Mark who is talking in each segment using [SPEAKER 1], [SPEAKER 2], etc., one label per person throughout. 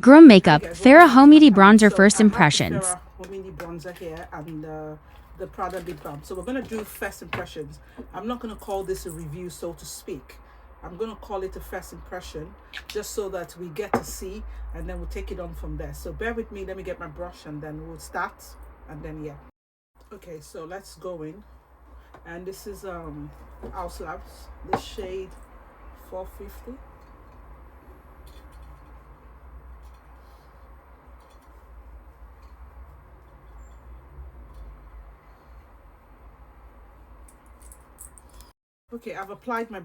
[SPEAKER 1] Groom makeup,
[SPEAKER 2] Hey guys,
[SPEAKER 1] Fara
[SPEAKER 2] welcome back to my
[SPEAKER 1] Homidi
[SPEAKER 2] channel.
[SPEAKER 1] bronzer
[SPEAKER 2] So
[SPEAKER 1] first
[SPEAKER 2] I have the
[SPEAKER 1] impressions.
[SPEAKER 2] Fara Homidi bronzer here and the Prada lip balm. So we're gonna do first impressions. I'm not gonna call this a review, so to speak. I'm gonna call it a first impression, just so that we get to see, and then we'll take it on from there. So bear with me. Let me get my brush, and then we'll start. And then yeah. Okay, so let's go in. And this is House Labs, the shade 450. Okay, I've applied my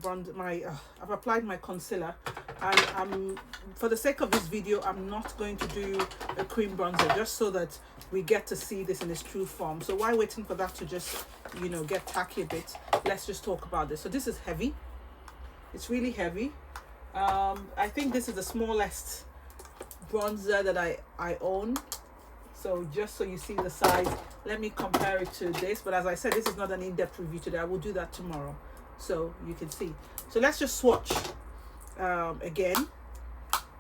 [SPEAKER 2] I've applied my concealer, and for the sake of this video, I'm not going to do a cream bronzer, just so that we get to see this in its true form. So while waiting for that to just, get tacky a bit, let's just talk about this. So this is heavy. It's really heavy. I think this is the smallest bronzer that I own. So just so you see the size, let me compare it to this. But as I said, this is not an in-depth review today. I will do that tomorrow, so you can see. So let's just swatch again.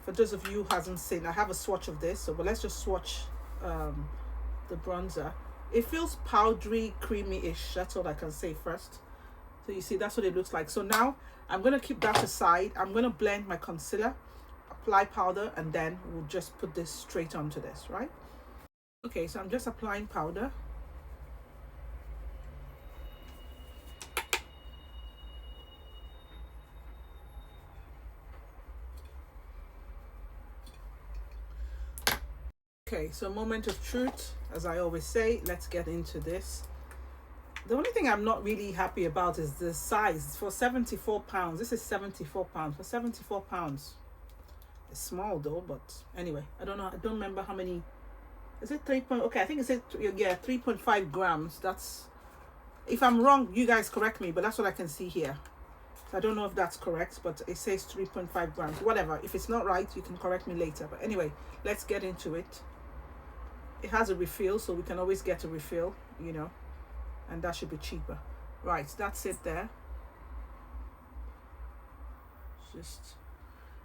[SPEAKER 2] For those of you who hasn't seen, I have a swatch of this. So but let's just swatch the bronzer. It feels powdery, creamy-ish. That's all I can say first. So you see, that's what it looks like. So now I'm going to keep that aside. I'm going to blend my concealer, apply powder, and then we'll just put this straight onto this, right? Okay, so I'm just applying powder. Okay, so moment of truth, as I always say, let's get into this. The only thing I'm not really happy about is the size. For 74 pounds, this is 74 pounds. For 74 pounds, it's small though, but anyway, I don't know. I don't remember how many. Is it 3 point? Okay, I think it's 3.5 grams. That's, if I'm wrong, you guys correct me, but that's what I can see here. So I don't know if that's correct, but it says 3.5 grams. Whatever. If it's not right, you can correct me later. But anyway, let's get into it. It has a refill, so we can always get a refill, and that should be cheaper. Right, that's it there.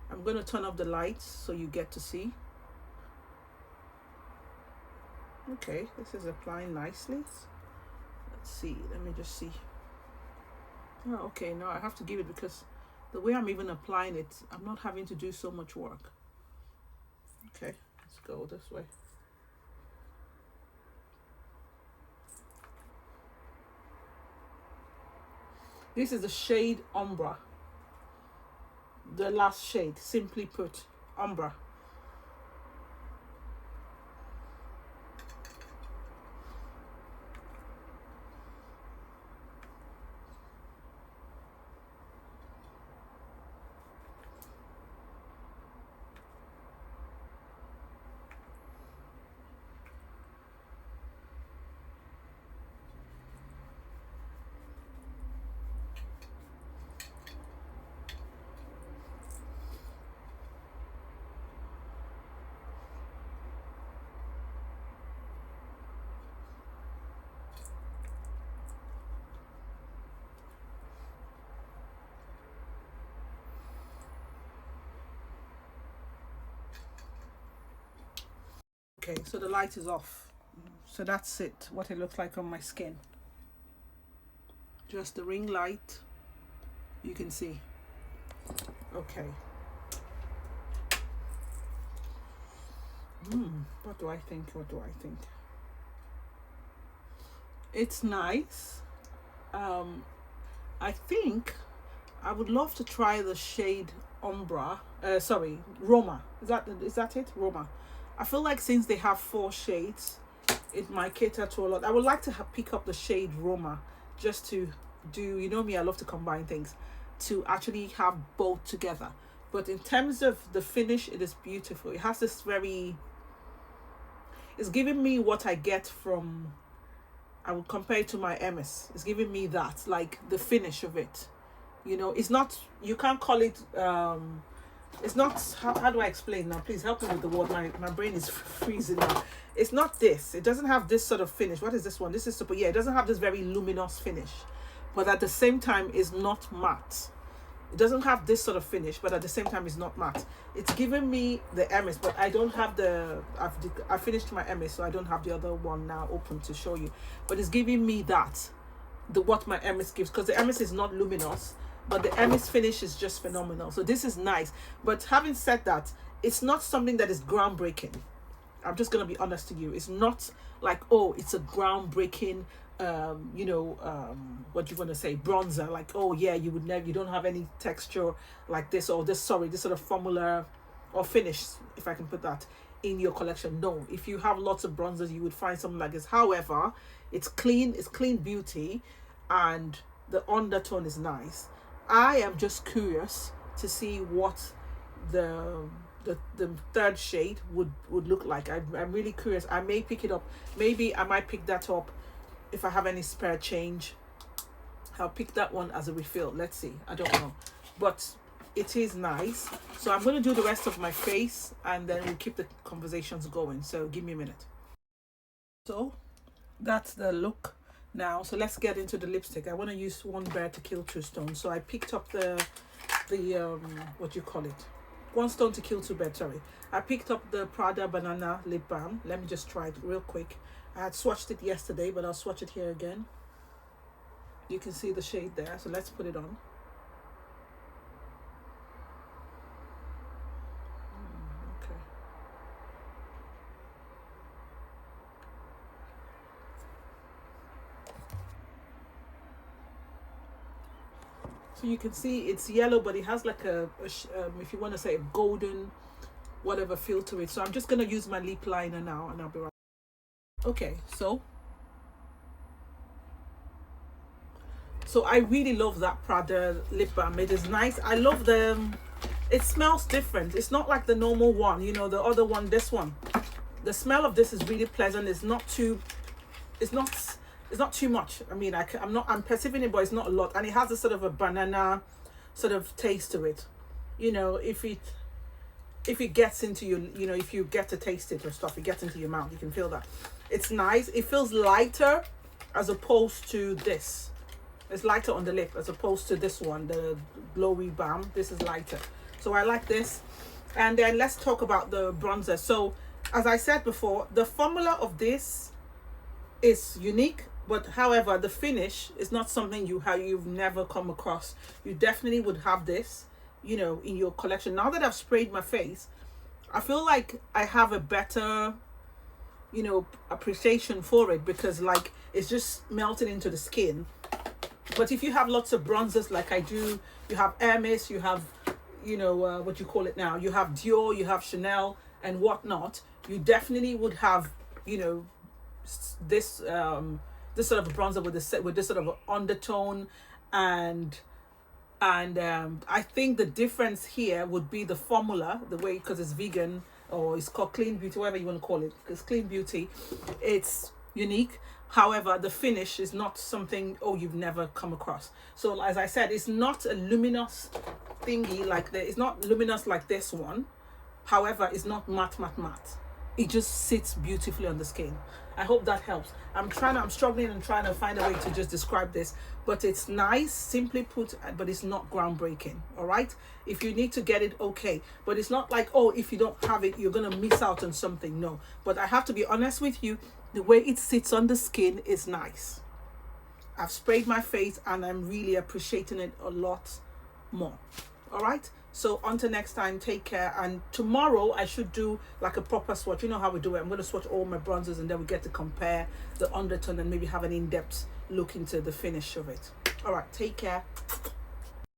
[SPEAKER 2] I'm going to turn off the lights so you get to see. Okay, this is applying nicely. Let's see, let me just see. Oh, okay, no, I have to give it, because the way I'm even applying it, I'm not having to do so much work. Okay, let's go this way. This is the shade Ombra. The last shade, simply put, Ombra. Okay, so the light is off. So that's it, what it looks like on my skin. Just the ring light, you can see. Okay. What do I think? It's nice. I think I would love to try the shade Ombra. Sorry, Roma. Is that it? Roma. I feel like since they have 4 shades, it might cater to a lot. I would like to pick up the shade Roma, just to do, me, I love to combine things, to actually have both together. But in terms of the finish, it is beautiful. It has this it's giving me what I get from, I would compare it to my MS. It's giving me that, like the finish of it. It's not, you can't call it, it's not, how do I explain now? Please help me with the word. My brain is freezing now. It's not this. It doesn't have this sort of finish. What is this one? This is it doesn't have this very luminous finish. But at the same time, it's not matte. It doesn't have this sort of finish, but at the same time, it's not matte. It's giving me the MS, but I don't have the, I finished my MS, so I don't have the other one now open to show you. But it's giving me that, what my MS gives, because the MS is not luminous, but the MS finish is just phenomenal. So this is nice. But having said that, it's not something that is groundbreaking. I'm just going to be honest to you. It's not like, oh, it's a groundbreaking, what do you want to say, bronzer. Like, oh yeah, you would never, you don't have any texture like this, or this, sorry, this sort of formula or finish, if I can put that, in your collection. No, if you have lots of bronzers, you would find something like this. However, it's clean beauty, and the undertone is nice. I am just curious to see what the third shade would look like. I'm really curious. I may pick it up. Maybe I might pick that up if I have any spare change. I'll pick that one as a refill. Let's see. I don't know, but it is nice. So I'm going to do the rest of my face, and then we'll keep the conversations going. So give me a minute. So that's the look now. So let's get into the lipstick. I want to use one bear to kill two stones. So I picked up the what do you call it, one stone to kill two birds, sorry. I picked up the Prada banana lip balm. Let me just try it real quick. I had swatched it yesterday, but I'll swatch it here again. You can see the shade there, so let's put it on. Okay. So you can see it's yellow, but it has like if you want to say, a golden whatever feel to it. So I'm just going to use my lip liner now, and I'll be right. Okay, so I really love that Prada lip balm. It is nice. I love it smells different. It's not like the normal one, you know, the other one. This one, the smell of this is really pleasant. It's not too much. I mean, I'm perceiving it, but it's not a lot, and it has a sort of a banana sort of taste to it. You know, if it gets into you, you know, if you get to taste it or stuff, it gets into your mouth, you can feel that. It's nice. It feels lighter as opposed to this. It's lighter on the lip as opposed to this one, the glowy balm. This is lighter, so I like this. And then let's talk about the bronzer. So as I said before, the formula of this is unique, but however, the finish is not something you've never come across. You definitely would have this, you know, in your collection. Now that I've sprayed my face, I feel like I have a better, you know, appreciation for it, because like it's just melting into the skin. But if you have lots of bronzers like I do, you have Hermes, you have, you know, what you call it now, you have Dior, you have Chanel and whatnot, you definitely would have, you know, this sort of a bronzer with this sort of undertone. And I think the difference here would be the formula, the way, because it's vegan, or it's called clean beauty, whatever you want to call it, because clean beauty, it's unique. However, the finish is not something, oh, you've never come across. So as I said, it's not a luminous thingy like it's not luminous like this one. However, it's not matte. It just sits beautifully on the skin. I hope that helps. I'm struggling and trying to find a way to just describe this, but it's nice, simply put, but it's not groundbreaking. All right, if you need to get it, okay, but it's not like, oh, if you don't have it, you're gonna miss out on something. No, but I have to be honest with you, the way it sits on the skin is nice. I've sprayed my face and I'm really appreciating it a lot more. All right, so until next time, take care. And tomorrow I should do like a proper swatch. You know how we do it. I'm going to swatch all my bronzers, and then we get to compare the undertone and maybe have an in-depth look into the finish of it. All right, take care.